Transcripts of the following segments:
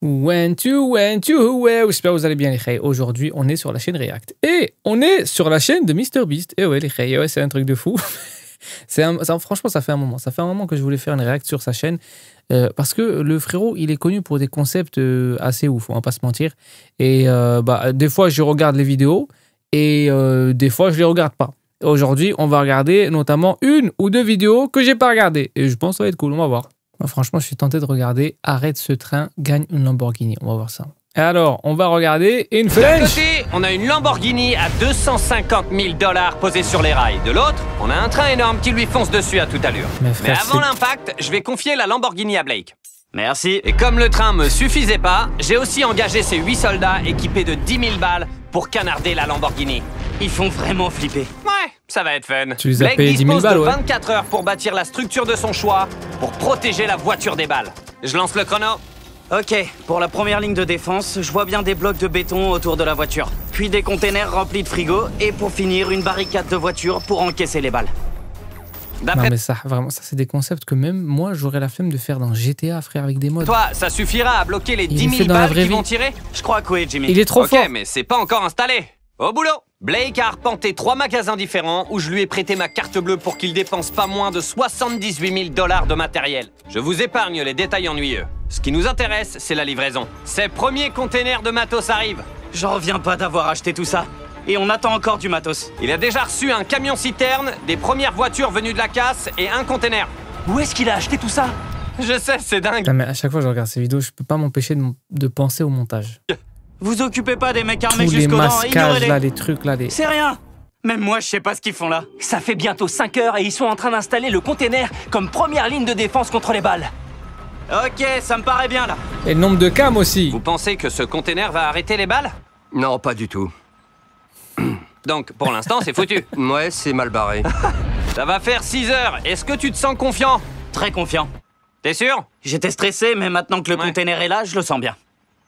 One, two, ouais, j'espère que vous allez bien les khayes. Aujourd'hui, on est sur la chaîne React. Et on est sur la chaîne de MrBeast. Et ouais, les khayes, ouais, c'est un truc de fou. Franchement, ça fait un moment. Ça fait un moment que je voulais faire une React sur sa chaîne. Parce que le frérot, il est connu pour des concepts assez ouf, on va pas se mentir. Et des fois, je regarde les vidéos et des fois, je les regarde pas. Aujourd'hui, on va regarder notamment une ou deux vidéos que j'ai pas regardées. Et je pense que ça va être cool, on va voir. Moi, franchement, je suis tenté de regarder Arrête ce train, gagne une Lamborghini. On va voir ça. Alors, on va regarder une flèche. D'un côté, on a une Lamborghini à 250 000 $ posée sur les rails. De l'autre, on a un train énorme qui lui fonce dessus à toute allure. Mais frère, avant l'impact, je vais confier la Lamborghini à Blake. Merci. Et comme le train me suffisait pas, j'ai aussi engagé ces 8 soldats équipés de 10 000 balles pour canarder la Lamborghini. Ils font vraiment flipper. Ouais, ça va être fun. Tu les as Blake payés 10 000 dispose balles, de ouais. 24 heures pour bâtir la structure de son choix pour protéger la voiture des balles. Je lance le chrono. Ok, pour la première ligne de défense, je vois bien des blocs de béton autour de la voiture. Puis des containers remplis de frigo et pour finir, une barricade de voiture pour encaisser les balles. Non mais ça, vraiment, ça c'est des concepts que même moi j'aurais la flemme de faire dans GTA, frère, avec des mods. Toi, ça suffira à bloquer les Il 10 est fait 000 dans la balles vraie qui vie. vont tirer? Je crois que oui, Jimmy. Il est trop fort. Ok, mais c'est pas encore installé. Au boulot. Blake a arpenté 3 magasins différents où je lui ai prêté ma carte bleue pour qu'il dépense pas moins de 78 000 $ de matériel. Je vous épargne les détails ennuyeux. Ce qui nous intéresse, c'est la livraison. Ces premiers containers de matos arrivent. J'en reviens pas d'avoir acheté tout ça. Et on attend encore du matos. Il a déjà reçu un camion-citerne, des premières voitures venues de la casse et un container. Où est-ce qu'il a acheté tout ça? Je sais, c'est dingue. Non mais à chaque fois que je regarde ces vidéos, je peux pas m'empêcher de penser au montage. Vous occupez pas des mecs armés Tous les jusqu'aux dents, masquages ignorez-les. là, les trucs là, les... C'est rien. Même moi, je sais pas ce qu'ils font là. Ça fait bientôt 5 heures et ils sont en train d'installer le container comme première ligne de défense contre les balles. Ok, ça me paraît bien là. Et le nombre de cams aussi. Vous pensez que ce container va arrêter les balles? Non, pas du tout. Donc, pour l'instant, c'est foutu. Ouais, c'est mal barré. Ça va faire 6 heures. Est-ce que tu te sens confiant? Très confiant. T'es sûr? J'étais stressé, mais maintenant que le Ouais. container est là, je le sens bien.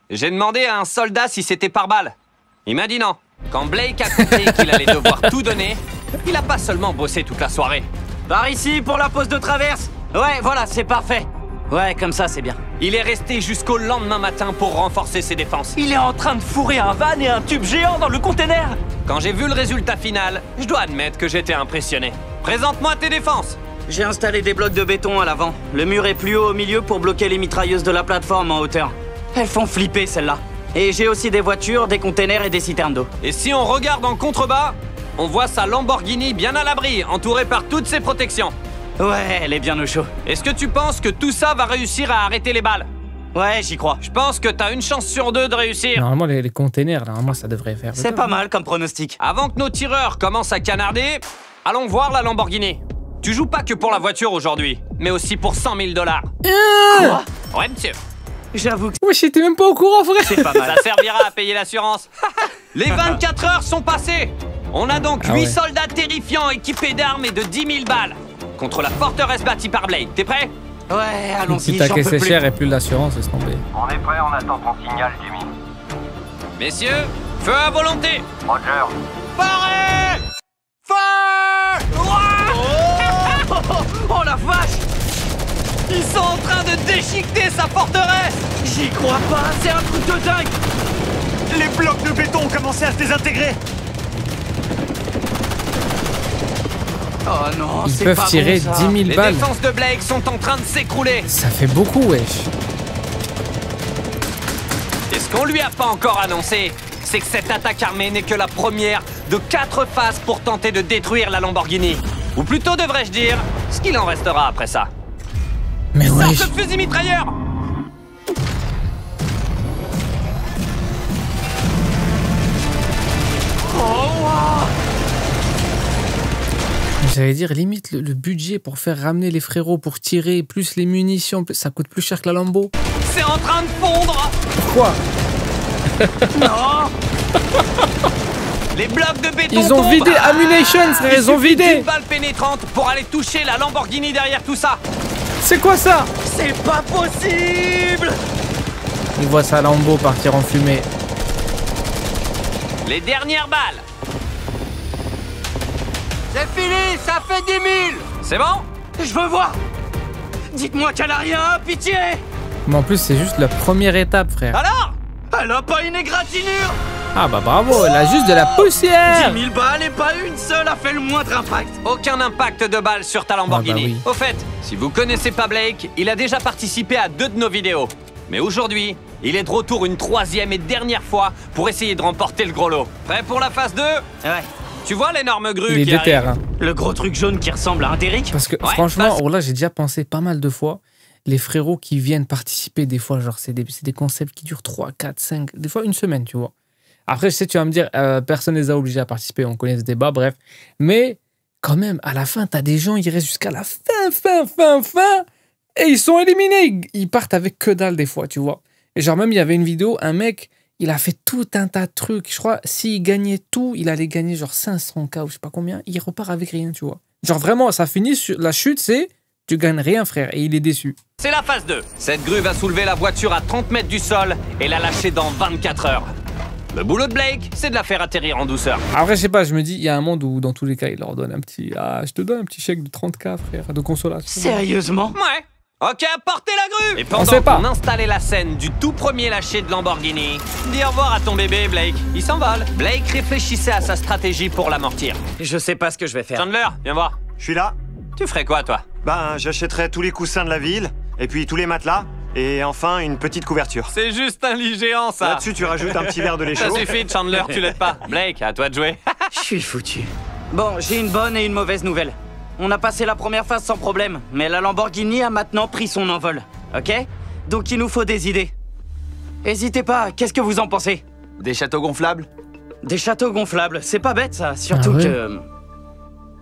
J'ai demandé à un soldat si c'était par balle. Il m'a dit non. Quand Blake a compris qu'il allait devoir tout donner, il a pas seulement bossé toute la soirée. Par ici pour la pause de traverse. Ouais, voilà, c'est parfait. Ouais, comme ça, c'est bien. Il est resté jusqu'au lendemain matin pour renforcer ses défenses. Il est en train de fourrer un van et un tube géant dans le container. Quand j'ai vu le résultat final, je dois admettre que j'étais impressionné. Présente-moi tes défenses. J'ai installé des blocs de béton à l'avant. Le mur est plus haut au milieu pour bloquer les mitrailleuses de la plateforme en hauteur. Elles font flipper, celles-là. Et j'ai aussi des voitures, des containers et des citernes d'eau. Et si on regarde en contrebas, on voit sa Lamborghini bien à l'abri, entourée par toutes ses protections. Ouais, elle est bien au chaud. Est-ce que tu penses que tout ça va réussir à arrêter les balles? Ouais, j'y crois. Je pense que t'as une chance sur 2 de réussir. Normalement, les containers, normalement, ça devrait faire. C'est pas mal comme pronostic. Avant que nos tireurs commencent à canarder, allons voir la Lamborghini. Tu joues pas que pour la voiture aujourd'hui, mais aussi pour 100 000 $. Quoi? Ouais, monsieur. J'avoue que Ouais, j'étais même pas au courant, frère. c'est pas mal. Ça servira à payer l'assurance. Les 24 heures sont passées. On a donc 8 ouais. soldats terrifiants équipés d'armes et de 10 000 balles contre la forteresse bâtie par Blake. T'es prêt? Ouais, allons-y, Plus ta j'en peux caisse est plus. chère et plus l'assurance, laisse tomber. On est prêt, on attend ton signal, Jimmy. Messieurs, feu à volonté. Roger. Parez! Feu! Oh la vache! Ils sont en train de déchiqueter sa forteresse! J'y crois pas, c'est un truc de dingue! Les blocs de béton ont commencé à se désintégrer. Oh non, Ils c'est peuvent pas tirer bon, 10 ça. 000 Les balles. défenses de Blake sont en train de s'écrouler. Ça fait beaucoup, wesh. Et ce qu'on lui a pas encore annoncé, c'est que cette attaque armée n'est que la première de 4 phases pour tenter de détruire la Lamborghini. Ou plutôt devrais-je dire, ce qu'il en restera après ça. Mais Sors wesh. ce fusil mitrailleur! J'allais dire, limite, le budget pour faire ramener les frérots, pour tirer, plus les munitions, ça coûte plus cher que la Lambo. C'est en train de fondre! Pourquoi? Non! Les blocs de béton Ils ont tombent. vidé Ammunition, frère, ils ont Il suffit vidé. d'une balle pénétrante pour aller toucher la Lamborghini derrière tout ça. C'est quoi ça? C'est pas possible! Il voit sa Lambo partir en fumée. Les dernières balles. C'est fini, ça fait 10 000. C'est bon? Je veux voir! Dites-moi qu'elle a rien, pitié! Mais en plus, c'est juste la première étape, frère. Alors? Elle a pas une égratignure? Ah bah bravo, elle a juste de la poussière. 10 000 balles et pas une seule a fait le moindre impact. Aucun impact de balle sur ta Lamborghini. Ah bah oui. Au fait, si vous connaissez pas Blake, il a déjà participé à 2 de nos vidéos. Mais aujourd'hui, il est de retour une 3e et dernière fois pour essayer de remporter le gros lot. Prêt pour la phase 2? Ouais. Tu vois l'énorme grue Il est qui déter, arrive? hein. Le gros truc jaune qui ressemble à un Derrick. Parce que Ouais, franchement, parce- oh là, j'ai déjà pensé pas mal de fois. Les frérots qui viennent participer, des fois, genre, c'est des concepts qui durent 3, 4, 5, des fois une semaine, tu vois. Après, je sais, tu vas me dire, personne les a obligés à participer, on connaît ce débat, bref. Mais quand même, à la fin, t'as des gens, ils restent jusqu'à la fin, et ils sont éliminés. Ils partent avec que dalle des fois, tu vois. Et genre, même, il y avait une vidéo, un mec, il a fait tout un tas de trucs. Je crois, s'il gagnait tout, il allait gagner genre 500K ou je sais pas combien. Il repart avec rien, tu vois. Genre, vraiment, ça finit sur la chute, c'est tu gagnes rien, frère, et il est déçu. C'est la phase 2. Cette grue va soulever la voiture à 30 mètres du sol et la lâcher dans 24 heures. Le boulot de Blake, c'est de la faire atterrir en douceur. Après, je sais pas, je me dis, il y a un monde où, dans tous les cas, il leur donne un petit. Ah, je te donne un petit chèque de 30K, frère, de consolation. Sérieusement? Ouais. Ok, portez la grue. Et sait pendant pas. qu'on installait la scène du tout premier lâcher de Lamborghini, dis au revoir à ton bébé, Blake. Il s'envole. Blake réfléchissait à sa stratégie pour l'amortir. Je sais pas ce que je vais faire. Chandler, viens voir. Je suis là. Tu ferais quoi, toi? Ben, j'achèterai tous les coussins de la ville, et puis tous les matelas, et enfin une petite couverture. C'est juste un lit géant, ça. Là-dessus, tu rajoutes un petit verre de lait Ça chaud. suffit, Chandler, tu l'aides pas. Blake, à toi de jouer. Je suis foutu. Bon, j'ai une bonne et une mauvaise nouvelle. On a passé la première phase sans problème, mais la Lamborghini a maintenant pris son envol, ok? Donc il nous faut des idées. Hésitez pas, qu'est-ce que vous en pensez? Des châteaux gonflables? Des châteaux gonflables, c'est pas bête ça, surtout Ah ouais? que...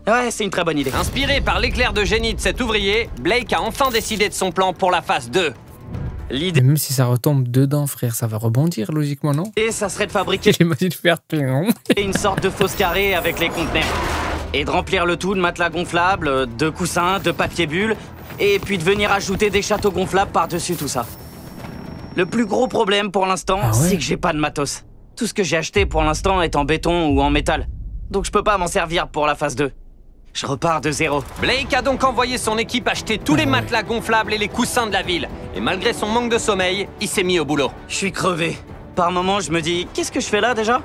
Ouais, c'est une très bonne idée. Inspiré par l'éclair de génie de cet ouvrier, Blake a enfin décidé de son plan pour la phase 2. L'idée, Et même si ça retombe dedans, frère, ça va rebondir logiquement, non? ça serait de fabriquer J'imagine faire plein. une sorte de fausse carré avec les conteneurs. Et de remplir le tout de matelas gonflables, de coussins, de papier bulle, et puis de venir ajouter des châteaux gonflables par-dessus tout ça. Le plus gros problème pour l'instant, Ah ouais? c'est que j'ai pas de matos. Tout ce que j'ai acheté pour l'instant est en béton ou en métal. Donc je peux pas m'en servir pour la phase 2. Je repars de zéro. Blake a donc envoyé son équipe acheter tous les matelas gonflables et les coussins de la ville. Et malgré son manque de sommeil, il s'est mis au boulot. Je suis crevé. Par moments, je me dis, qu'est-ce que je fais là déjà?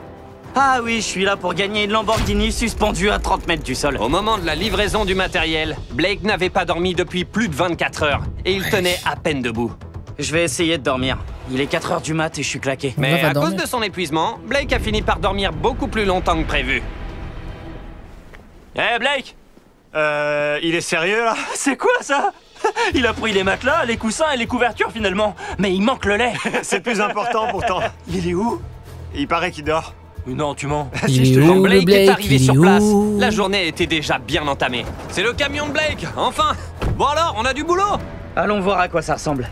Ah oui, je suis là pour gagner une Lamborghini suspendue à 30 mètres du sol. Au moment de la livraison du matériel, Blake n'avait pas dormi depuis plus de 24 heures. Et il tenait à peine debout. Je vais essayer de dormir. Il est 4 heures du mat et je suis claqué. Mais va à cause dormir. de son épuisement, Blake a fini par dormir beaucoup plus longtemps que prévu. Eh Blake, Il est sérieux, là? c'est quoi ça? Il a pris les matelas, les coussins et les couvertures finalement. Mais il manque le lait. C'est plus important, pourtant. Il est où? Il paraît qu'il dort. Non, tu mens. Il est Quand où, le Blake est arrivé Il est sur place, où? la journée était déjà bien entamée. C'est le camion de Blake, enfin! Bon alors, on a du boulot! Allons voir à quoi ça ressemble.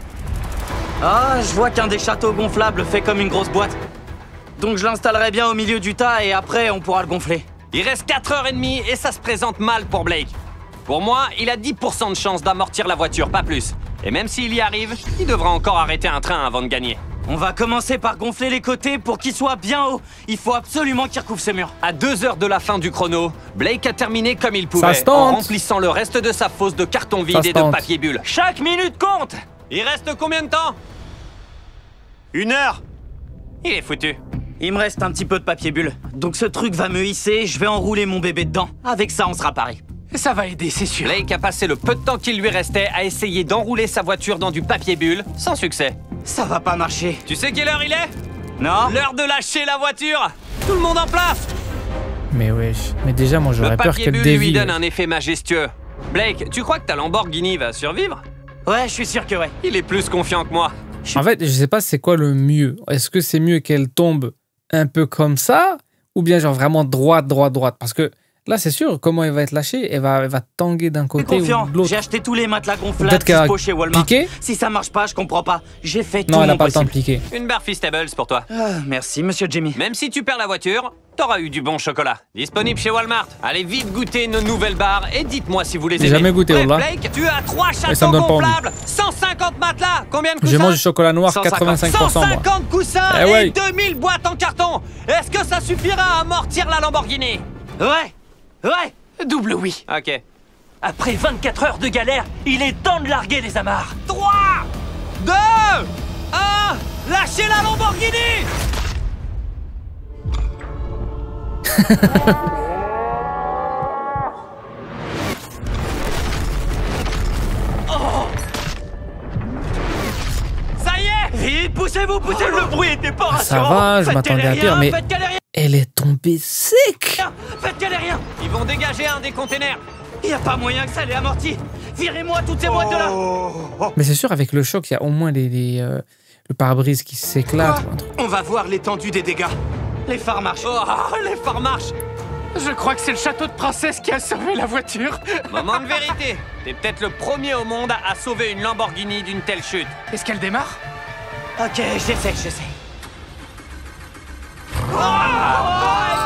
Ah, je vois qu'un des châteaux gonflables fait comme une grosse boîte. Donc je l'installerai bien au milieu du tas et après on pourra le gonfler. Il reste 4h30 et ça se présente mal pour Blake. Pour moi, il a 10% de chance d'amortir la voiture, pas plus. Et même s'il y arrive, il devra encore arrêter un train avant de gagner. On va commencer par gonfler les côtés pour qu'ils soient bien hauts. Il faut absolument qu'ils recouvrent ce mur. À 2 heures de la fin du chrono, Blake a terminé comme il pouvait, Ça se tente. en remplissant le reste de sa fosse de carton vide Ça se et de tente. papier bulle. Chaque minute compte. Il reste combien de temps? 1 heure. Il est foutu. Il me reste un petit peu de papier bulle. Donc ce truc va me hisser, je vais enrouler mon bébé dedans. Avec ça, on sera paré. Ça va aider, c'est sûr. Blake a passé le peu de temps qu'il lui restait à essayer d'enrouler sa voiture dans du papier bulle, sans succès. Ça va pas marcher. Tu sais quelle heure il est? Non? L'heure de lâcher la voiture! Tout le monde en place! Mais wesh. Mais déjà, moi, Le j'aurais peur papier qu'elle bulle lui dévie. donne un effet majestueux. Blake, tu crois que ta Lamborghini va survivre? Ouais, je suis sûr que ouais. Il est plus confiant que moi. En fait, je sais pas c'est quoi le mieux. Est-ce que c'est mieux qu'elle tombe un peu comme ça ou bien genre vraiment droite? Parce que là, c'est sûr, comment elle va être lâchée, elle va tanguer d'un Je suis côté ou confiant. de l'autre. J'ai acheté tous les matelas gonflables Peut-être qu'elle a dispo chez Walmart. piqué. Si ça marche pas, je comprends pas. J'ai fait tout Non, elle mon a pas le temps de possible. piquer. Une barre Feastables pour toi. Ah, merci, monsieur Jimmy. Même si tu perds la voiture, t'auras eu du bon chocolat. Disponible chez Walmart. Allez vite goûter nos nouvelles barres et dites-moi si vous les J'ai aimez. jamais goûté, Bref, Wallah. Blake, tu as 3 ça châteaux me donne pas envie. gonflables, 150 matelas. Combien de coussins? Je mange du chocolat noir 150. 85% moi. 150 coussins Eh et ouais. 2000 boîtes en carton. Est-ce que ça suffira à amortir la Lamborghini? Ouais. Double oui. Ok. Après 24 heures de galère, il est temps de larguer les amarres. 3, 2, 1, lâchez la Lamborghini! Ça y est! Vite, poussez-vous, poussez-vous! Le bruit était pas Ça rassurant. va, je m'attendais à pire, mais Faites galérer elle est tombée sec. rien! Faites galérer rien! Ils vont dégager un des containers. Y a pas moyen que ça l'ait amorti! Virez-moi toutes ces boîtes de là! Mais c'est sûr, avec le choc, il y a au moins le pare-brise qui s'éclate. ou un truc. On va voir l'étendue des dégâts. Les phares marchent! Oh, les phares marchent. Je crois que c'est le château de princesse qui a sauvé la voiture. Moment de vérité. T'es peut-être le premier au monde à sauver une Lamborghini d'une telle chute. Est-ce qu'elle démarre? Ok, j'essaie. Elle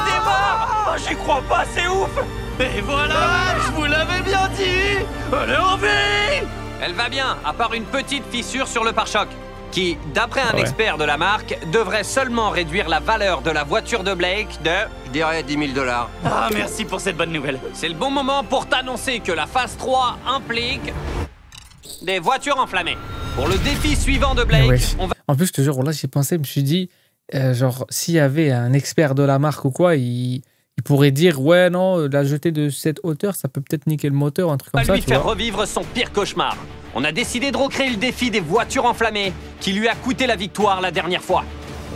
démarre. Oh, j'y crois pas, c'est ouf. Et voilà! Je vous l'avais bien dit! Elle est en vie! Elle va bien, à part une petite fissure sur le pare-choc, qui, d'après un Ouais. expert de la marque, devrait seulement réduire la valeur de la voiture de Blake de... Je dirais 10 000 $. Ah, merci pour cette bonne nouvelle. C'est le bon moment pour t'annoncer que la phase 3 implique... des voitures enflammées. Pour le défi suivant de Blake, Ouais. on va... En plus, je te jure, là, j'y pensé, je me suis dit, genre, s'il y avait un expert de la marque ou quoi, il pourrait dire, ouais, non, la jetée de cette hauteur, ça peut peut-être niquer le moteur, un truc comme ça, lui tu faire vois. revivre son pire cauchemar. On a décidé de recréer le défi des voitures enflammées, qui lui a coûté la victoire la dernière fois.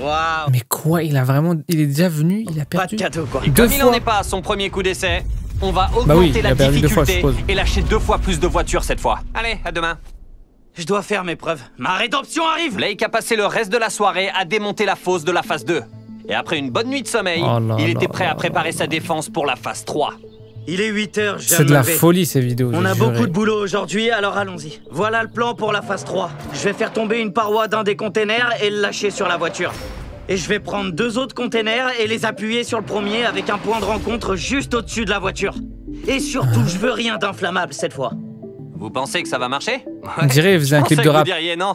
Waouh! Mais quoi, il est déjà venu, il a Pas perdu. de cadeau, quoi. Et Deux comme il n'en fois. est pas à son premier coup d'essai, on va oui, augmenter il la a perdu 2 fois, je difficulté suppose. et lâcher 2 fois plus de voitures cette fois. Allez, à demain. Je dois faire mes preuves. Ma rédemption arrive! Blake a passé le reste de la soirée à démonter la fosse de la phase 2. Et après une bonne nuit de sommeil, Oh là il était là prêt là à préparer sa défense pour la phase 3. Il est 8 h, je viens C'est de me la lever. folie, ces vidéos. On je a jurais. beaucoup de boulot aujourd'hui, alors allons-y. Voilà le plan pour la phase 3. Je vais faire tomber une paroi d'un des containers et le lâcher sur la voiture. Et je vais prendre 2 autres containers et les appuyer sur le premier avec un point de rencontre juste au-dessus de la voiture. Et surtout, je veux rien d'inflammable cette fois. Vous pensez que ça va marcher? On dirait qu'il faisait un Je clip pensais de que vous rap. diriez non.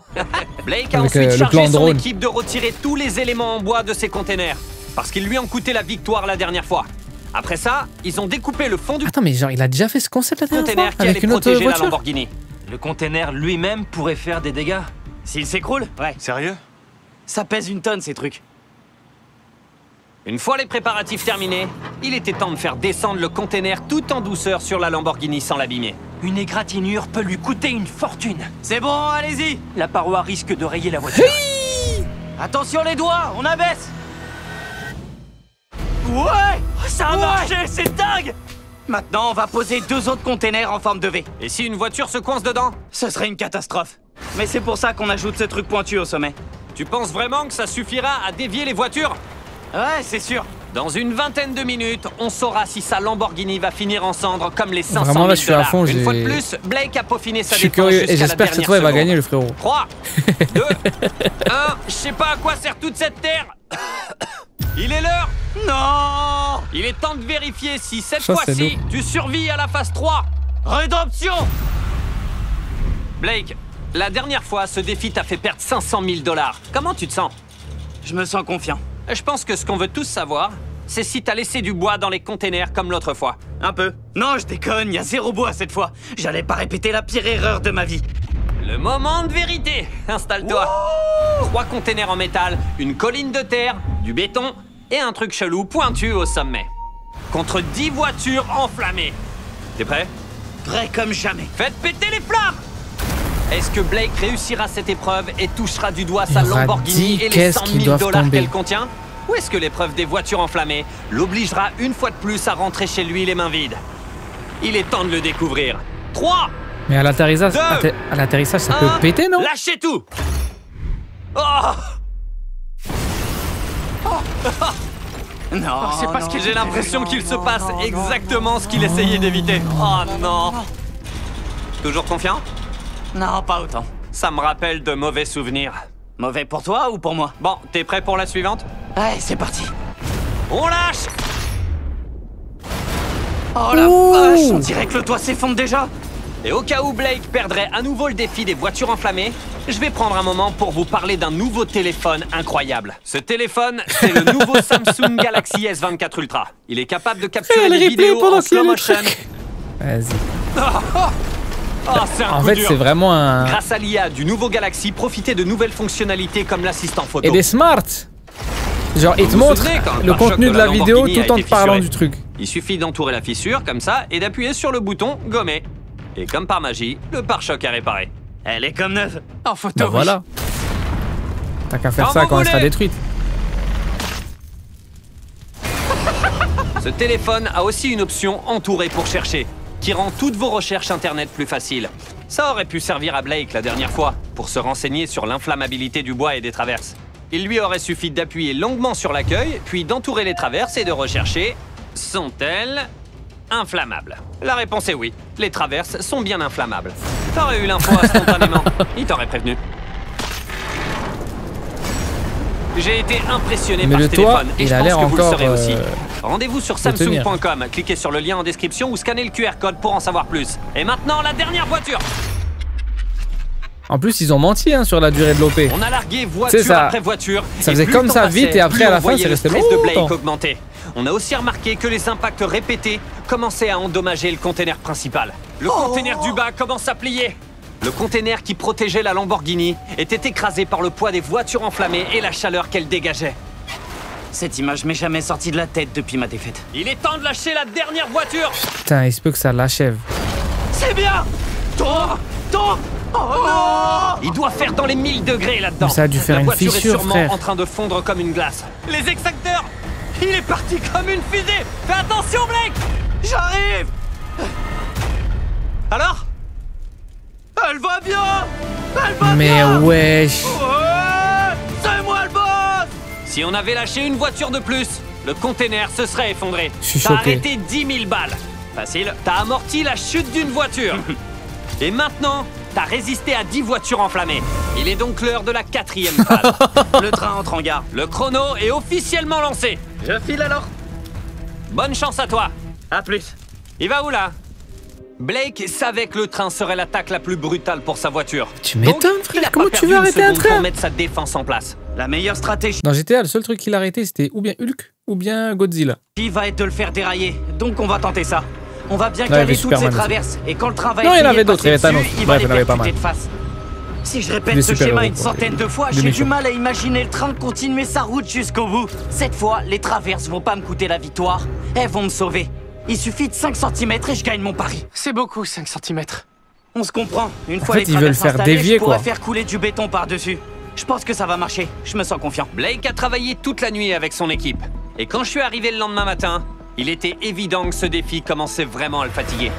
Blake a Avec, ensuite le chargé plan son drone. équipe de retirer tous les éléments en bois de ses containers, parce qu'ils lui ont coûté la victoire la dernière fois. Après ça, ils ont découpé le fond du Attends, mais genre, il a déjà fait ce concept la dernière container fois qui avec allait une autre protéger la voiture. Lamborghini. Le container lui-même pourrait faire des dégâts. S'il s'écroule? Ouais. Sérieux? Ça pèse une tonne ces trucs. Une fois les préparatifs terminés, il était temps de faire descendre le container tout en douceur sur la Lamborghini sans l'abîmer. Une égratignure peut lui coûter une fortune. C'est bon, allez-y! La paroi risque de rayer la voiture. Attention les doigts, on abaisse! Ouais, ça a marché, c'est dingue. Maintenant, on va poser 2 autres containers en forme de V. Et si une voiture se coince dedans? Ce serait une catastrophe. Mais c'est pour ça qu'on ajoute ce truc pointu au sommet. Tu penses vraiment que ça suffira à dévier les voitures? Ouais, c'est sûr. Dans une vingtaine de minutes, on saura si sa Lamborghini va finir en cendres comme les 500 000 Vraiment, là, je suis à dollars. fond, Une fois de j'ai- plus, Blake a peaufiné sa Je suis défense curieux jusqu'à et la j'espère que cette dernière fois, il va seconde. gagner, le frérot. 3, 2, 1, je sais pas à quoi sert toute cette terre. Il est l'heure. Non! Il est temps de vérifier si cette Ça, c'est fois-ci, tu survis à la phase 3. Rédemption! Blake, la dernière fois, ce défi t'a fait perdre 500 000 $. Comment tu te sens? Je me sens confiant. Je pense que ce qu'on veut tous savoir, c'est si t'as laissé du bois dans les containers comme l'autre fois. Un peu. Non, je déconne, y a 0 bois cette fois. J'allais pas répéter la pire erreur de ma vie. Le moment de vérité. Installe-toi. 3 containers en métal, une colline de terre, du béton et un truc chelou pointu au sommet. Contre 10 voitures enflammées. T'es prêt? Prêt comme jamais. Faites péter les flammes! Est-ce que Blake réussira cette épreuve et touchera du doigt sa Il aura Lamborghini 10 et les caisses 100 qui 000 doivent dollars tomber. qu'elle contient? Ou est-ce que l'épreuve des voitures enflammées l'obligera une fois de plus à rentrer chez lui les mains vides? Il est temps de le découvrir. 3, Mais à l'atterrissage, Deux. à l'atterrissage, ça 1, peut péter, non? lâchez tout! Oh! Non, c'est pas ce que J'ai l'impression qu'il se passe exactement ce qu'il essayait d'éviter. Oh non! Toujours confiant? Non, pas autant. Ça me rappelle de mauvais souvenirs. Mauvais pour toi ou pour moi? Bon, t'es prêt pour la suivante? Ouais, c'est parti. On lâche! Oh la Ouh. vache, on dirait que le toit s'effondre déjà. Et au cas où Blake perdrait à nouveau le défi des voitures enflammées, je vais prendre un moment pour vous parler d'un nouveau téléphone incroyable. Ce téléphone, c'est le nouveau Samsung Galaxy S24 Ultra. Il est capable de capturer le des replay vidéos pendant en qu'il y a slow le motion. truc. Vas-y. Oh, c'est un En coup fait, dur. c'est vraiment un... Grâce à l'IA du nouveau Galaxy, profitez de nouvelles fonctionnalités comme l'assistant photo. Et des smart. Genre, il te Vous montre souvenez quand le le pare-choc contenu de de la la vidéo Lamborghini a tout en te été parlant fissuré. du truc. Il suffit d'entourer la fissure comme ça et d'appuyer sur le bouton gommer. Et comme par magie, le pare-choc est réparé. Elle est comme neuve. En photo, Bah oui. voilà. T'as qu'à faire Quand ça vous quand elle sera voulez. détruite. Ce téléphone a aussi une option entourée pour chercher, qui rend toutes vos recherches internet plus faciles. Ça aurait pu servir à Blake la dernière fois, pour se renseigner sur l'inflammabilité du bois et des traverses. Il lui aurait suffi d'appuyer longuement sur l'accueil, puis d'entourer les traverses et de rechercher « Sont-elles inflammables ?» La réponse est oui, les traverses sont bien inflammables. T'aurais eu l'info instantanément, il t'aurait prévenu. J'ai été impressionné Mais par le ce toit, téléphone et il je a pense l'air que vous le encore, serez aussi. Rendez-vous sur de tenir. samsung.com, cliquez sur le lien en description ou scannez le QR code pour en savoir plus. Et maintenant, la dernière voiture. En plus, ils ont menti hein, sur la durée de l'OP. On a largué C'est voiture ça. après voiture. Ça et faisait plus comme le ça temps vite passait, et après, plus à la on fin, voyait c'est le resté stress de Blake longtemps. augmenter. On a aussi remarqué que les impacts répétés commençaient à endommager le container principal. Le container du bas commence à plier. Le container qui protégeait la Lamborghini était écrasé par le poids des voitures enflammées et la chaleur qu'elles dégageaient. Cette image m'est jamais sortie de la tête depuis ma défaite. Il est temps de lâcher la dernière voiture. Putain, il se peut que ça l'achève. C'est bien. Tourne. Oh non. Il doit faire dans les 1000 degrés là-dedans. Mais ça a dû faire La une voiture fissure, est sûrement frère. en train de fondre comme une glace. Les extincteurs. Il est parti comme une fusée. Fais attention, Blake. J'arrive. Alors? Elle va bien. Elle va Mais bien. wesh. Ouais, c'est moi le boss. Si on avait lâché une voiture de plus, le container se serait effondré. Je suis T'as choqué. arrêté 10 000 balles. Facile. T'as amorti la chute d'une voiture. Et maintenant, t'as résisté à 10 voitures enflammées. Il est donc l'heure de la 4e phase. Le train entre en gare. Le chrono est officiellement lancé. Je file alors. Bonne chance à toi. À plus. Il va où là? Blake savait que le train serait l'attaque la plus brutale pour sa voiture. Tu m'étonnes, Donc, frère, il a comment pas tu perdu veux une arrêter un seconde train? pour mettre sa défense en place. La meilleure stratégie Dans GTA, le seul truc qu'il a arrêté, c'était ou bien Hulk ou bien Godzilla. va être de le faire dérailler. Donc on va tenter ça. On va bien Là, il y avait caler toutes ces Superman aussi. traverses. Et quand le train va Non, il y en essayer avait de d'autres, il y avait passer Thanos. dessus, il Bref, va il y en les avait pas percuter mal. de face. Si je Des répète ce super-héros, schéma une quoi. centaine de fois, Des j'ai du méchants. mal à imaginer le train continuer sa route jusqu'au bout. Cette fois, les traverses vont pas me coûter la victoire. Elles vont me sauver. Il suffit de 5 cm et je gagne mon pari. C'est beaucoup, 5 cm. On se comprend. Une En fois fait, les ils veulent traverses faire installées, dévier, je pourrais quoi. faire couler du béton par-dessus. Je pense que ça va marcher. Je me sens confiant. Blake a travaillé toute la nuit avec son équipe. Et quand je suis arrivé le lendemain matin, il était évident que ce défi commençait vraiment à le fatiguer.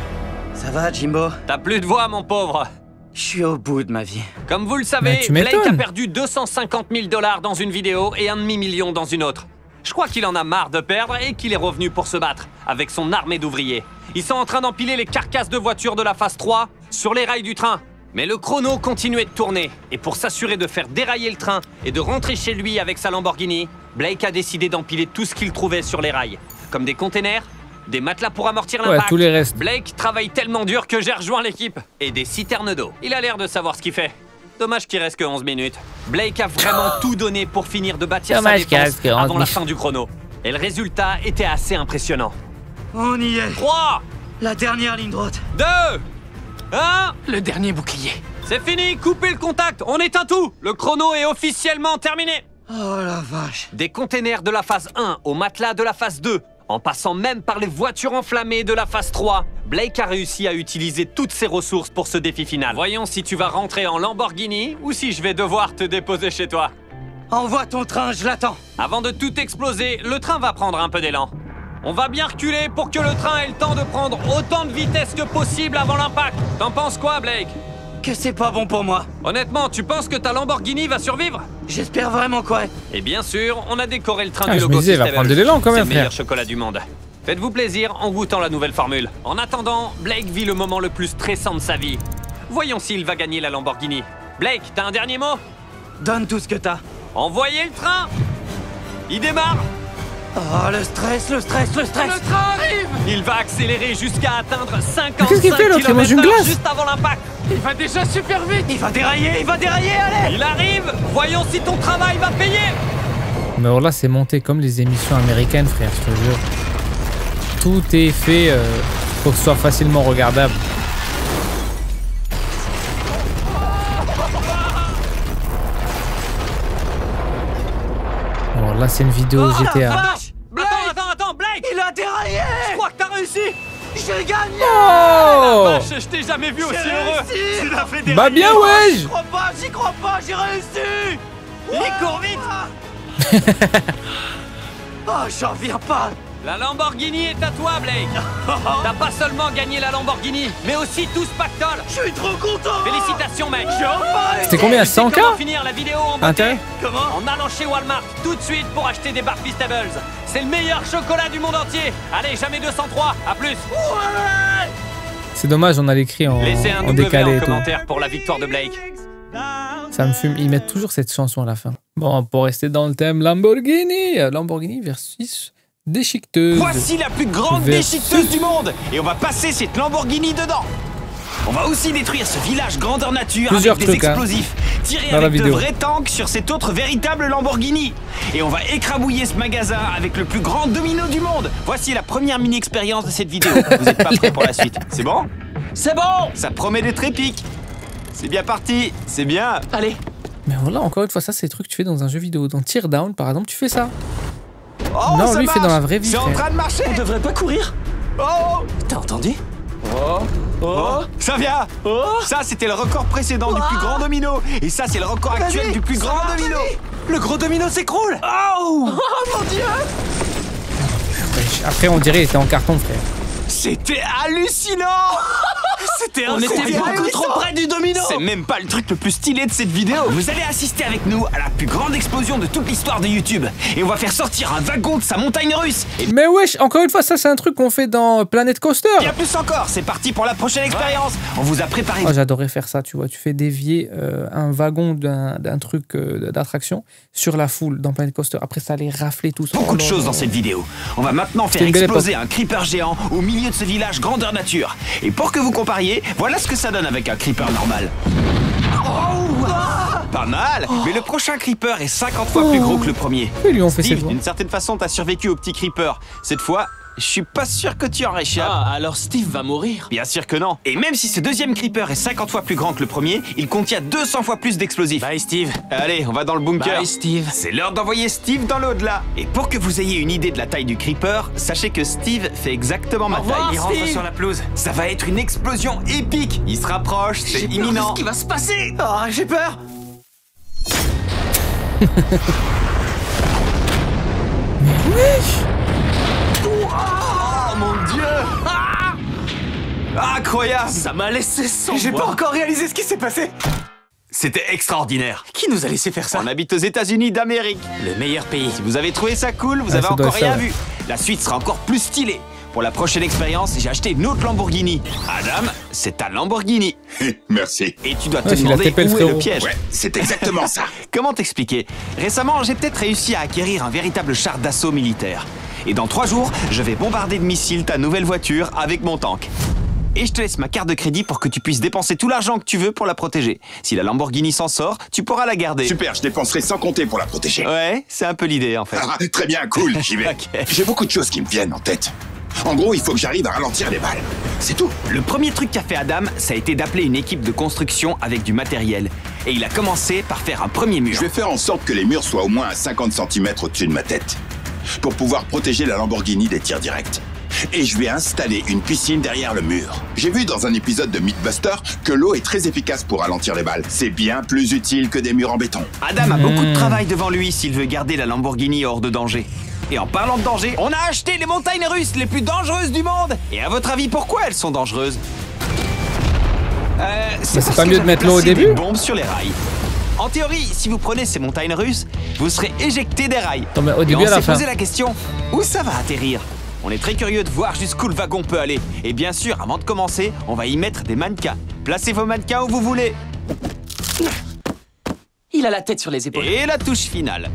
Ça va, Jimbo? T'as plus de voix, mon pauvre. Je suis au bout de ma vie. Comme vous le Mais savez, tu Blake a m'étonnes. perdu 250 000 $ dans une vidéo et un demi-million dans une autre. Je crois qu'il en a marre de perdre et qu'il est revenu pour se battre avec son armée d'ouvriers. Ils sont en train d'empiler les carcasses de voitures de la phase 3 sur les rails du train. Mais le chrono continuait de tourner. Et pour s'assurer de faire dérailler le train et de rentrer chez lui avec sa Lamborghini, Blake a décidé d'empiler tout ce qu'il trouvait sur les rails. Comme des containers, des matelas pour amortir Ouais, l'impact. tous les restes. Blake travaille tellement dur que j'ai rejoint l'équipe. Et des citernes d'eau. Il a l'air de savoir ce qu'il fait. Dommage qu'il reste que 11 minutes. Blake a vraiment tout donné pour finir de bâtir Dommage sa qu'il défense reste que 11 avant la minutes. fin du chrono. Et le résultat était assez impressionnant. On y est. 3, La dernière ligne droite. 2, 1, Le dernier bouclier. c'est fini, coupez le contact, on éteint tout. Le chrono est officiellement terminé. Oh la vache. Des containers de la phase 1 au matelas de la phase 2, en passant même par les voitures enflammées de la phase 3, Blake a réussi à utiliser toutes ses ressources pour ce défi final. Voyons si tu vas rentrer en Lamborghini ou si je vais devoir te déposer chez toi. Envoie ton train, je l'attends. Avant de tout exploser, le train va prendre un peu d'élan. On va bien reculer pour que le train ait le temps de prendre autant de vitesse que possible avant l'impact. T'en penses quoi, Blake? Que c'est pas bon pour moi. Honnêtement, tu penses que ta Lamborghini va survivre? J'espère vraiment quoi. Et bien sûr, on a décoré le train Ah, du je logo me disais, il va System prendre de L. l'élan quand C'est même, le meilleur frère. chocolat du monde. Faites-vous plaisir en goûtant la nouvelle formule. En attendant, Blake vit le moment le plus stressant de sa vie. Voyons s'il va gagner la Lamborghini. Blake, t'as un dernier mot? Donne tout ce que t'as. Envoyez le train! Il démarre! Oh, le stress, le stress, le stress. Le train arrive. Il va accélérer jusqu'à atteindre 55 qu'est-ce qu'il fait, l'autre? Il mange une km/h glace. juste avant l'impact. Il va déjà super vite. Il va dérailler, allez. Il arrive! Voyons si ton travail va payer! Mais alors là, c'est monté comme les émissions américaines, frère, je te jure. Tout est fait pour que ce soit facilement regardable. Oh, là, c'est une vidéo GTA. Attends, Blake! Il a déraillé! Je crois que t'as réussi! J'ai gagné! Oh! Je t'ai jamais vu aussi J'ai heureux. réussi! Tu l'as fait des Bah bien, ouais! J'y crois pas, j'ai réussi! Les cours vite! Oh, j'en viens pas! La Lamborghini est à toi, Blake! T'as pas seulement gagné la Lamborghini, mais aussi tout ce pactole! Je suis trop content! Félicitations, mec! C'était combien, 100K? Comment finir la vidéo en beauté? Intérêt? Comment? En allant chez Walmart tout de suite pour acheter des barres Feastables. C'est le meilleur chocolat du monde entier. Allez, jamais 203. À plus. Ouais! C'est dommage, on a l'écrit en Laissez un en W décalé en et tout. commentaire pour la victoire de Blake. Ça me fume. Ils mettent toujours cette chanson à la fin. Bon, pour rester dans le thème Lamborghini. Lamborghini versus déchiqueteuse. Voici la plus grande déchiqueteuse du monde. Et on va passer cette Lamborghini dedans. On va aussi détruire ce village grandeur nature Plusieurs avec des trucs, hein, explosifs. Tirer dans la avec de vidéo. vrais tanks sur cet autre véritable Lamborghini. Et on va écrabouiller ce magasin avec le plus grand domino du monde. Voici la première mini-expérience de cette vidéo. Vous n'êtes pas prêts pour la suite. C'est bon? C'est bon! Ça promet d'être épique. C'est bien parti. C'est bien. Allez. Mais voilà, encore une fois, ça, c'est des trucs que tu fais dans un jeu vidéo. Dans Teardown, par exemple, tu fais ça. Oh, Non, ça lui, il fait marche. dans la vraie vie, C'est en frère. train de marcher. On devrait pas courir. Oh, T'as entendu? ça vient. Ça, c'était le record précédent du plus grand domino. Et ça, c'est le record actuel du plus grand domino. Le gros domino s'écroule. Oh, Après, on dirait qu'il était en carton, frère. c'était hallucinant. C'était On était beaucoup trop près du domino. C'est même pas le truc le plus stylé de cette vidéo. Vous allez assister avec nous à la plus grande explosion de toute l'histoire de YouTube. Et on va faire sortir un wagon de sa montagne russe. Et Mais wesh, encore une fois, ça, c'est un truc qu'on fait dans Planet Coaster. bien plus encore. C'est parti pour la prochaine expérience. On vous a préparé Oh, j'adorais faire ça, tu vois. Tu fais dévier un wagon d'un truc d'attraction sur la foule dans Planet Coaster. Après, ça allait rafler tout ça. beaucoup de choses dans cette vidéo. On va maintenant faire une belle exploser un creeper géant au milieu de ce village grandeur nature. Et pour que vous compariez, voilà ce que ça donne avec un creeper normal. Pas mal, mais le prochain creeper est 50 fois plus gros que le premier. Et lui, on fait cette Steve, fois. d'une certaine façon, t'as survécu au petit creeper. Cette fois, je suis pas sûr que tu en réchappes. Ah, alors Steve va mourir. Bien sûr que non. Et même si ce deuxième creeper est 50 fois plus grand que le premier, il contient 200 fois plus d'explosifs. Bye Steve. Allez, on va dans le bunker. Bye Steve. C'est l'heure d'envoyer Steve dans l'au-delà. Et pour que vous ayez une idée de la taille du creeper, sachez que Steve fait exactement ma revoir, taille. Il rentre sur la pelouse. Ça va être une explosion épique. Il se rapproche, c'est imminent. Qu'est-ce qui va se passer? Oh, j'ai peur! Oh mon dieu! Incroyable! Ça m'a laissé sans J'ai voix. pas encore réalisé ce qui s'est passé. C'était extraordinaire. Qui nous a laissé faire ça? On habite aux États-Unis d'Amérique. Le meilleur pays. Si vous avez trouvé ça cool, vous Ah, avez ça doit encore être ça, rien ouais. vu. La suite sera encore plus stylée. Pour la prochaine expérience, j'ai acheté une autre Lamborghini. Adam, c'est ta Lamborghini. Merci. Et tu dois te Ouais, il a demander tapé le où est le frérot. piège. Ouais, c'est exactement ça. Comment t'expliquer? Récemment, j'ai peut-être réussi à acquérir un véritable char d'assaut militaire. Et dans 3 jours, je vais bombarder de missiles ta nouvelle voiture avec mon tank. Et je te laisse ma carte de crédit pour que tu puisses dépenser tout l'argent que tu veux pour la protéger. Si la Lamborghini s'en sort, tu pourras la garder. Super, je dépenserai sans compter pour la protéger. Ouais, c'est un peu l'idée en fait. Ah, très bien, cool, j'y vais. Ok. J'ai beaucoup de choses qui me viennent en tête. En gros, il faut que j'arrive à ralentir les balles. C'est tout. Le premier truc qu'a fait Adam, ça a été d'appeler une équipe de construction avec du matériel. Et il a commencé par faire un premier mur. Je vais faire en sorte que les murs soient au moins à 50 cm au-dessus de ma tête. Pour pouvoir protéger la Lamborghini des tirs directs. Et je vais installer une piscine derrière le mur. J'ai vu dans un épisode de Mythbuster que l'eau est très efficace pour ralentir les balles. C'est bien plus utile que des murs en béton. Adam a beaucoup de travail devant lui s'il veut garder la Lamborghini hors de danger. Et en parlant de danger, on a acheté les montagnes russes les plus dangereuses du monde. Et à votre avis, pourquoi elles sont dangereuses? c'est parce pas que mieux de j'avais mettre l'eau au placé début? des bombes sur les rails. En théorie, si vous prenez ces montagnes russes, vous serez éjecté des rails. Non, mais au Et début, on à la s'est fin. posé la question, où ça va atterrir? On est très curieux de voir jusqu'où le wagon peut aller. Et bien sûr, avant de commencer, on va y mettre des mannequins. Placez vos mannequins où vous voulez. Il a la tête sur les épaules. Et la touche finale.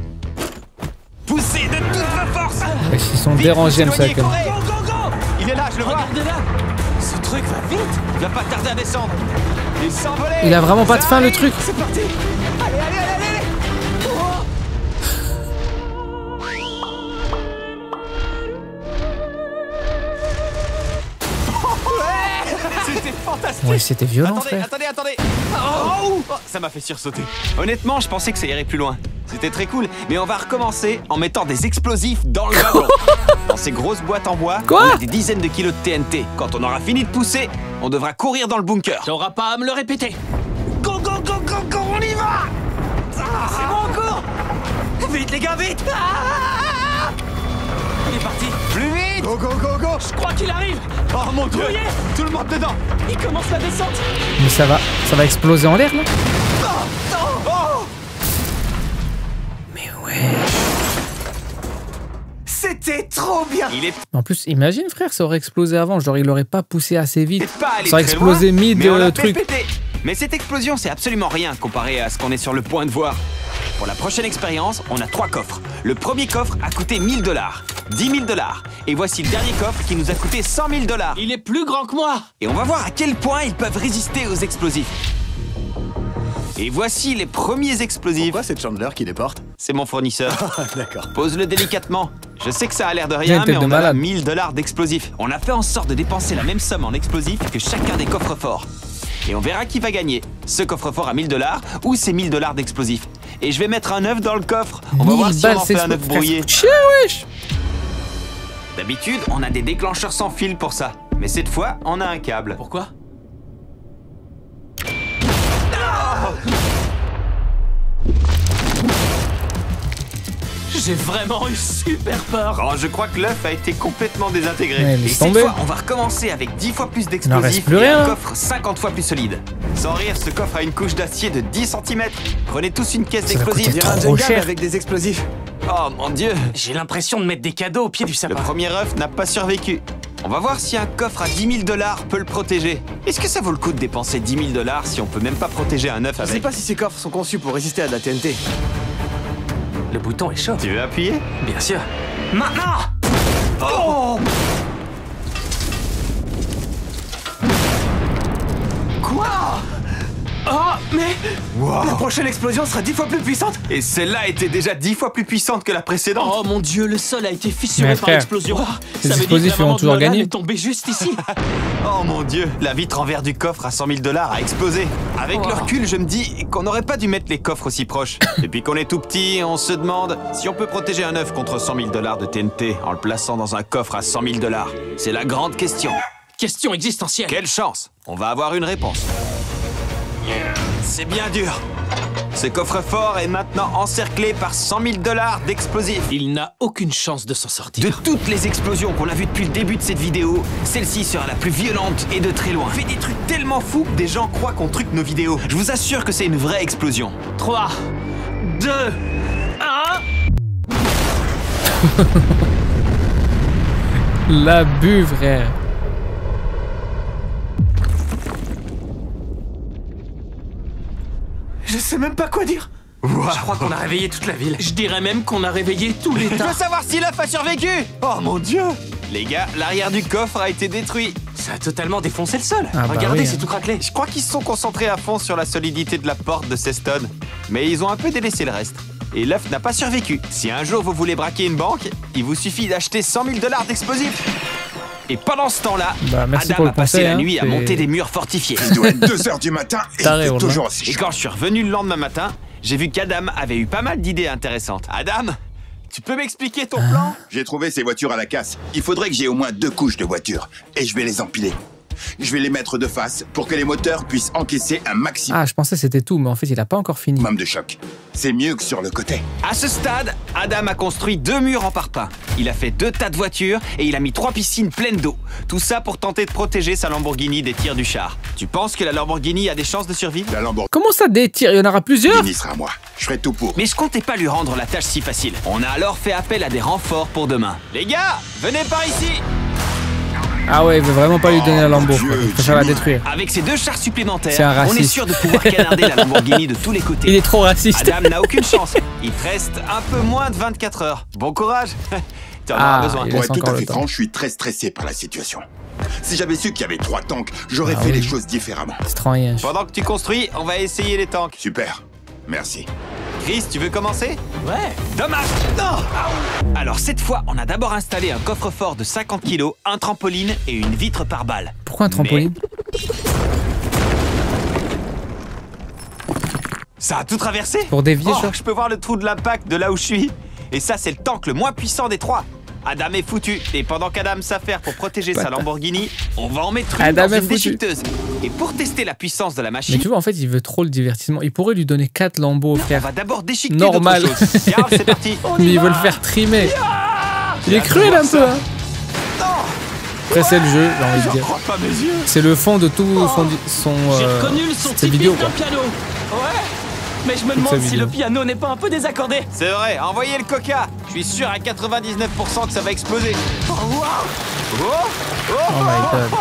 Poussez de toutes vos forces. Ils sont Vite, dérangés, vous me ça. éloignez, courez. Il est là, je le vois. Regardez là. Ce truc va vite. Il va pas tarder à descendre. Et s'envoler. Il a vraiment pas de fin, le truc. C'est parti. Allez, allez, allez, allez. Oh. Ouais. C'était fantastique. Ouais, c'était violent, Attendez, frère. attendez. Oh, ça m'a fait sursauter. Honnêtement, je pensais que ça irait plus loin. C'était très cool, mais on va recommencer en mettant des explosifs dans le wagon. Dans ces grosses boîtes en bois, Quoi? on a des dizaines de kilos de TNT. Quand on aura fini de pousser, on devra courir dans le bunker. T'auras pas à me le répéter. Go, go, go, go, go, on y va! C'est bon, on court. Vite, les gars, vite. Il est parti. Plus vite! Go, go, go, go! Je crois qu'il arrive. Oh mon Dieu! Oui. Tout le monde dedans! Il commence la descente. Mais ça va exploser en l'air là. Mais ouais. C'était trop bien! Il est En plus, imagine frère, ça aurait explosé avant. Genre, il aurait pas poussé assez vite. peut-être pas allé Ça aurait très explosé loin, mid mais on l'a fait truc. péter. Mais cette explosion, c'est absolument rien comparé à ce qu'on est sur le point de voir. Pour la prochaine expérience, on a 3 coffres. Le premier coffre a coûté 1000 $, 10 000 $. Et voici le dernier coffre qui nous a coûté 100 000 $. Il est plus grand que moi. Et on va voir à quel point ils peuvent résister aux explosifs. Et voici les premiers explosifs. Pourquoi c'est Chandler qui les porte? C'est mon fournisseur. D'accord. Pose-le délicatement. Je sais que ça a l'air de J'ai une rien, tête mais de on a là malade. 1000 $ d'explosifs. On a fait en sorte de dépenser la même somme en explosifs que chacun des coffres forts. Et on verra qui va gagner. Ce coffre-fort à 1000 $ ou ces 1000 $ d'explosifs. Et je vais mettre un œuf dans le coffre. On va voir si on en fait un œuf brouillé. Chier, wesh. D'habitude, on a des déclencheurs sans fil pour ça. Mais cette fois, on a un câble. Pourquoi? J'ai vraiment eu super peur. Oh, je crois que l'œuf a été complètement désintégré. Ouais, Et laisse cette tomber. fois, on va recommencer avec 10 fois plus Il en reste d'explosifs plus et rien. un coffre 50 fois plus solide. Sans rire, ce coffre a une couche d'acier de 10 cm. Prenez tous une caisse Ça va d'explosifs. coûter Dirait un trop Jenga mais cher. avec des explosifs. Oh mon Dieu, J'ai l'impression de mettre des cadeaux au pied du le sapin. premier œuf n'a pas survécu. On va voir si un coffre à 10 000 $ peut le protéger. Est-ce que ça vaut le coup de dépenser 10 000 $ si on peut même pas protéger un œuf Je sais avec? pas si ces coffres sont conçus pour résister à de la TNT. Le bouton est chaud. Tu veux appuyer? Bien sûr. Maintenant. Oh! Quoi? Oh, mais... La prochaine explosion sera 10 fois plus puissante. Et celle-là était déjà 10 fois plus puissante que la précédente. Oh mon Dieu, le sol a été fissuré Mais par frère, l'explosion. les Ça veut dire explosifs, que la ils vont maman de toujours Nolan gagner. est tombée juste ici. Oh mon Dieu, la vitre en verre du coffre à 100 000 $ a explosé. Avec le recul, je me dis qu'on n'aurait pas dû mettre les coffres aussi proches. Depuis qu'on est tout petit, on se demande si on peut protéger un œuf contre 100 000 $ de TNT en le plaçant dans un coffre à 100 000 $. C'est la grande question. Question existentielle. Quelle chance! On va avoir une réponse. C'est bien dur. Ce coffre-fort est maintenant encerclé par 100 000 $ d'explosifs. Il n'a aucune chance de s'en sortir. De toutes les explosions qu'on a vues depuis le début de cette vidéo, celle-ci sera la plus violente et de très loin. On fait des trucs tellement fous que des gens croient qu'on truque nos vidéos. Je vous assure que c'est une vraie explosion. 3, 2, 1... L'abus, frère. Je sais même pas quoi dire. Je crois qu'on a réveillé toute la ville. Je dirais même qu'on a réveillé tout Je l'État. veux savoir si l'œuf a survécu. Oh mon Dieu! Les gars, l'arrière du coffre a été détruit. Ça a totalement défoncé le sol. Ah bah Regardez, oui, c'est hein. tout craquelé. Je crois qu'ils se sont concentrés à fond sur la solidité de la porte de Ceston. Mais ils ont un peu délaissé le reste. Et l'œuf n'a pas survécu. Si un jour vous voulez braquer une banque, il vous suffit d'acheter 100 000 $ d'explosifs. Et pendant ce temps-là, Bah, merci Adam pour le a passé conseil, la hein, nuit à c'est- monter des murs fortifiés. Il doit être 2 h du matin et Taré, il fait Romain. toujours aussi Et chaud. quand je suis revenu le lendemain matin, j'ai vu qu'Adam avait eu pas mal d'idées intéressantes. Adam, tu peux m'expliquer ton plan? J'ai trouvé ces voitures à la casse. Il faudrait que j'ai au moins 2 couches de voitures. Et je vais les empiler. Je vais les mettre de face pour que les moteurs puissent encaisser un maximum Ah, je pensais que c'était tout, mais en fait, il a pas encore fini. de choc. C'est mieux que sur le côté. À ce stade, Adam a construit 2 murs en parpaing. Il a fait 2 tas de voitures et il a mis 3 piscines pleines d'eau. Tout ça pour tenter de protéger sa Lamborghini des tirs du char. Tu penses que la Lamborghini a des chances de survivre? La Lamborghini Comment ça des tirs? Il y en aura plusieurs? sera à moi. Je ferai tout pour. Mais je comptais pas lui rendre la tâche si facile. On a alors fait appel à des renforts pour demain. Les gars, venez par ici! Ah ouais, il veut vraiment pas lui donner la Lambo. Dieu, quoi. Il préfère la Jimmy. détruire. Avec ces 2 chars C'est un supplémentaires, on est raciste. sûr de pouvoir canarder la Lamborghini de tous les côtés. Il est trop raciste. Adam n'a aucune chance. Il te reste un peu moins de 24 heures. Bon courage. Tu en auras Ah, besoin. il Pour laisse être tout encore à le fait temps. franc, je suis très stressé par la situation. Si j'avais su qu'il y avait 3 tanks, j'aurais Ah fait oui. les choses différemment. C'est trop rien. Pendant que tu construis, on va essayer les tanks. Super. Merci. Chris, tu veux commencer? Ouais. Dommage! Non! Alors cette fois, on a d'abord installé un coffre-fort de 50 kg, un trampoline et une vitre par balle. Pourquoi un trampoline? Ça a tout traversé? Pour dévier, Oh, genre. je peux voir le trou de l'impact de là où je suis. Et ça, c'est le tank le moins puissant des trois. Adam est foutu. Et pendant qu'Adam s'affaire pour protéger sa Lamborghini, on va en mettre une Adam dans est une foutu. déchiqueteuse. Et pour tester la puissance de la machine, Mais tu vois, en fait, il veut trop le divertissement. Il pourrait lui donner 4 lambeaux, on frère. va d'abord déchiqueter Normal. d'autres choses. Garde, c'est parti. Mais il veut le faire trimer. Il est cruel un peu, hein. Après, c'est le jeu, j'ai envie de J'en dire. crois pas mes yeux. C'est le fond de tout son J'ai reconnu le son ses typique vidéos, d'un quoi. piano. Ouais. Mais je me Toute demande sa si vidéo. le piano n'est pas un peu désaccordé. C'est vrai, envoyez le coca. Je suis sûr à 99% que ça va exploser. Oh, wow. Oh my god.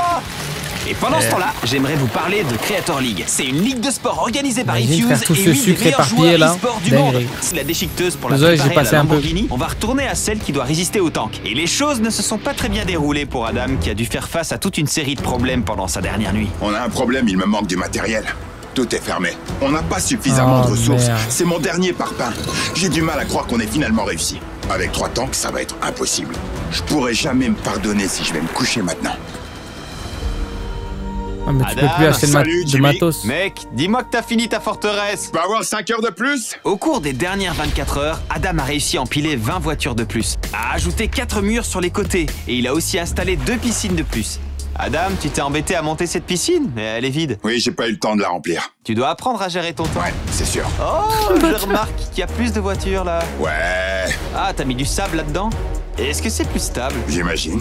Et pendant ce temps-là, j'aimerais vous parler de Creator League. C'est une ligue de sport organisée par Imagine Ifuse faire tout et ce une des sucre meilleurs éparpillé, joueurs là. e-sport du monde. Dinguerie. C'est la déchiqueteuse pour la Désolé, j'ai préparer à passé la un peu. Lamborghini. On va retourner à celle qui doit résister au tank. Et les choses ne se sont pas très bien déroulées pour Adam, qui a dû faire face à toute une série de problèmes pendant sa dernière nuit. On a un problème, il me manque du matériel. Tout est fermé. On n'a pas suffisamment Oh, de ressources. merde. C'est mon dernier parpaing. J'ai du mal à croire qu'on ait finalement réussi. Avec 3 tanks, ça va être impossible. Je pourrais jamais me pardonner si je vais me coucher maintenant. Ah, mais tu peux Adam, plus acheter salut, de Jimmy. matos. Mec, dis-moi que t'as fini ta forteresse. Je peux avoir 5 heures de plus? Au cours des dernières 24 heures, Adam a réussi à empiler 20 voitures de plus, a ajouté 4 murs sur les côtés et il a aussi installé 2 piscines de plus. Adam, tu t'es embêté à monter cette piscine, mais elle est vide. Oui, j'ai pas eu le temps de la remplir. Tu dois apprendre à gérer ton temps. Ouais, c'est sûr. Oh, je remarque qu'il y a plus de voitures là. Ouais, Ah, t'as mis du sable là-dedans? Et est-ce que c'est plus stable? j'imagine.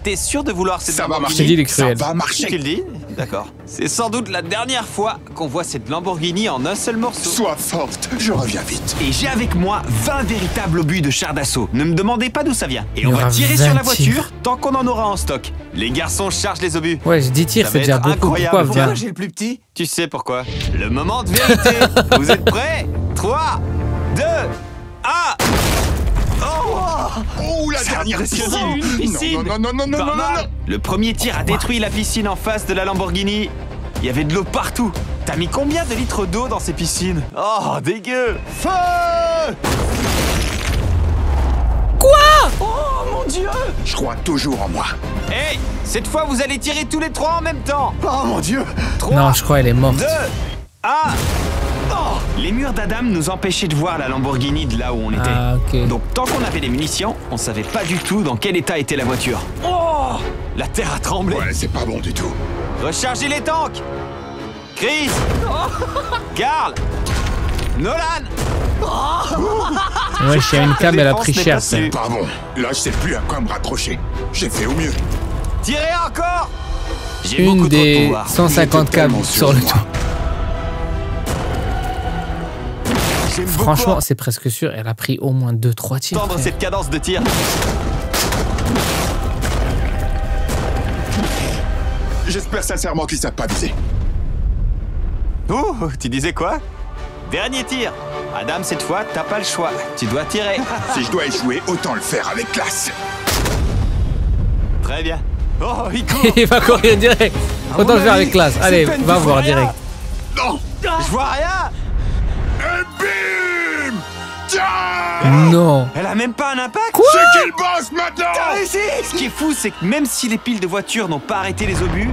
T'es sûr de vouloir cette Ça va Lamborghini? Je t'ai dit, il est marcher. cruel. Ça va Tu marcher. le dis? D'accord. C'est sans doute la dernière fois qu'on voit cette Lamborghini en un seul morceau. Sois forte, je reviens vite. Et j'ai avec moi 20 véritables obus de chars d'assaut. Ne me demandez pas d'où ça vient. Et Il y on va aura tirer 20 sur la tirs. voiture tant qu'on en aura en stock. Les garçons chargent les obus. Ouais, 10 tirs, Ça c'est va déjà être beaucoup. incroyable. Pourquoi, viens. Pourquoi j'ai le plus petit? Tu sais pourquoi? Le moment de vérité. Vous êtes prêts? 3, 2, 1. Oh, la dernière impressionnant. piscine. Une piscine. Non, non, non, non, non, non, non, non. Le premier tir a détruit la piscine en face de la Lamborghini. Il y avait de l'eau partout. T'as mis combien de litres d'eau dans ces piscines? Oh, dégueu. Feu! Oh mon dieu. Je crois toujours en moi. Hey, cette fois vous allez tirer tous les 3 en même temps. Oh mon dieu! 3, Non, je crois qu'elle est morte. 2, 1. Oh, les murs d'Adam nous empêchaient de voir la Lamborghini de là où on était. Ah, ok. Donc tant qu'on avait les munitions, on savait pas du tout dans quel état était la voiture. Oh, la terre a tremblé. Ouais, c'est pas bon du tout. Rechargez les tanks. Chris, Carl, Nolan. Ouais, chez une cam, elle a pris défense n'est cher. pas ça. sûre. Pas bon. Là, je sais plus à quoi me raccrocher. J'ai fait au mieux. Tirez encore. J'ai beaucoup Une trop de des pouvoir. 150 J'étais cams tellement sur sûr le de moi. toit. J'aime beaucoup Franchement, c'est presque sûr, elle a pris au moins 2-3 tirs. entendre frère. cette cadence de tir. J'espère sincèrement qu'ils savent pas viser. Oh, tu disais quoi? Dernier tir. Adam, cette fois, t'as pas le choix. Tu dois tirer. Si je dois échouer, autant le faire avec classe. Très bien. Oh, il court. Il va courir direct. Autant le faire avec classe. Allez, peine va qu'il voir voit rien. direct. Non. Je vois rien. Et bim. Tiens. Non. Elle a même pas un impact. C'est qui le boss maintenant? Ce qui est fou, c'est que même si les piles de voitures n'ont pas arrêté les obus,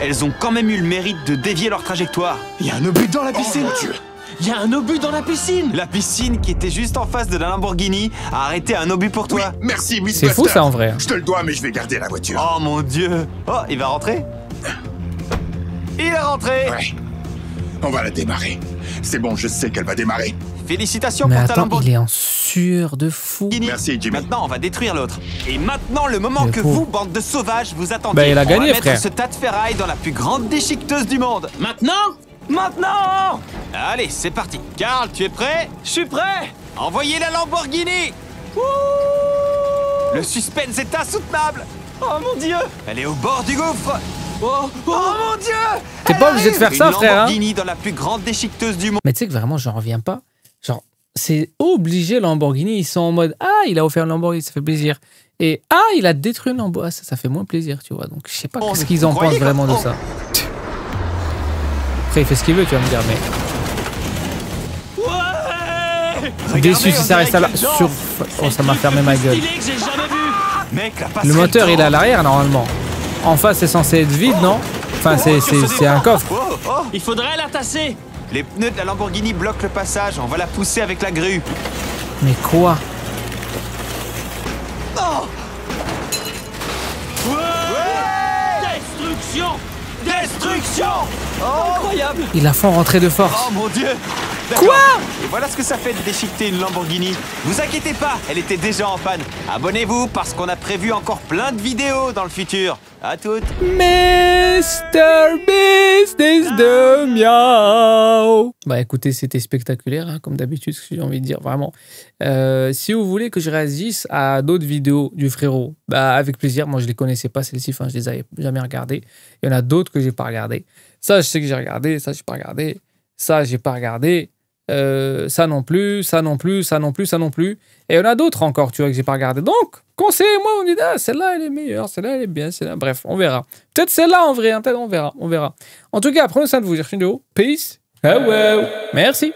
elles ont quand même eu le mérite de dévier leur trajectoire. Il y a un obus dans la Oh piscine! mon Dieu. Il y a un obus dans la piscine. La piscine qui était juste en face de la Lamborghini a arrêté un obus pour Oui, toi. merci, Miss C'est fou Buster. ça en vrai. Je te le dois, mais je vais garder la voiture. Oh mon dieu. Oh, il va rentrer. Il est rentré. Ouais. On va la démarrer. C'est bon, je sais qu'elle va démarrer. Félicitations Mais pour ta attends, Lamborghini. il est en sueur de fou. Merci, Jimmy. Maintenant, on va détruire l'autre. Et maintenant, le moment Mais que pauvre. vous, bande de sauvages, vous attendiez. Bah, il a On gagné, va mettre frère. ce tas de ferraille dans la plus grande déchiqueteuse du monde. Maintenant. Maintenant. Allez, c'est parti. Carl, tu es prêt? Je suis prêt. Envoyez la Lamborghini. Le suspense est insoutenable. Oh mon dieu. Elle est au bord du gouffre. Oh mon dieu. T'es pas obligé de faire ça, Une frère. Hein. Lamborghini dans la plus grande déchiqueteuse du monde. Mais tu sais que vraiment, j'en reviens pas. Genre, c'est obligé Lamborghini. Ils sont en mode ah, il a offert une Lamborghini, ça fait plaisir. Et ah, il a détruit une Lamborghini, ça fait moins plaisir, tu vois. Donc, je sais pas Oh, ce mais qu'ils vous en pensent croyez vraiment de quoi? ça. Après, il fait ce qu'il veut, tu vas me dire, mais. Ouais. Déçu si on ça reste à la. dirait qu'il Sur... danse. Oh, ça m'a fermé ma gueule. Stylé que j'ai jamais vu. Mec, la Le passerelle moteur, il est à tourne. l'arrière normalement. En face, c'est censé être vide, non? Enfin, c'est un coffre. Oh, oh. Il faudrait la tasser. Les pneus de la Lamborghini bloquent le passage, on va la pousser avec la grue. Mais quoi? Destruction! Destruction! Incroyable! Ils la font rentrer de force. Oh mon Dieu! Quoi? Et voilà ce que ça fait de déchiqueter une Lamborghini. Vous inquiétez pas, elle était déjà en panne. Abonnez-vous parce qu'on a prévu encore plein de vidéos dans le futur. À toutes. Mr. Business de Miao. Bah écoutez, c'était spectaculaire, hein, comme d'habitude, ce que j'ai envie de dire, vraiment. Si vous voulez que je réagisse à d'autres vidéos du frérot, bah avec plaisir. Moi, je les connaissais pas, celles-ci, enfin, je les avais jamais regardées. Il y en a d'autres que j'ai pas regardées. Ça, je sais que j'ai regardé, ça, j'ai pas regardé. Ça, j'ai pas regardé. Ça non plus, ça non plus, ça non plus, ça non plus. Et il y en a d'autres encore, tu vois, que j'ai pas regardé. Donc, conseillez-moi, on dit, ah, celle-là, elle est meilleure, celle-là, elle est bien, celle-là. Bref, on verra. Peut-être celle-là en vrai, hein, peut-être on verra, on verra. En tout cas, prenez soin de vous, j'ai de haut. Peace. Ah ouais. Merci.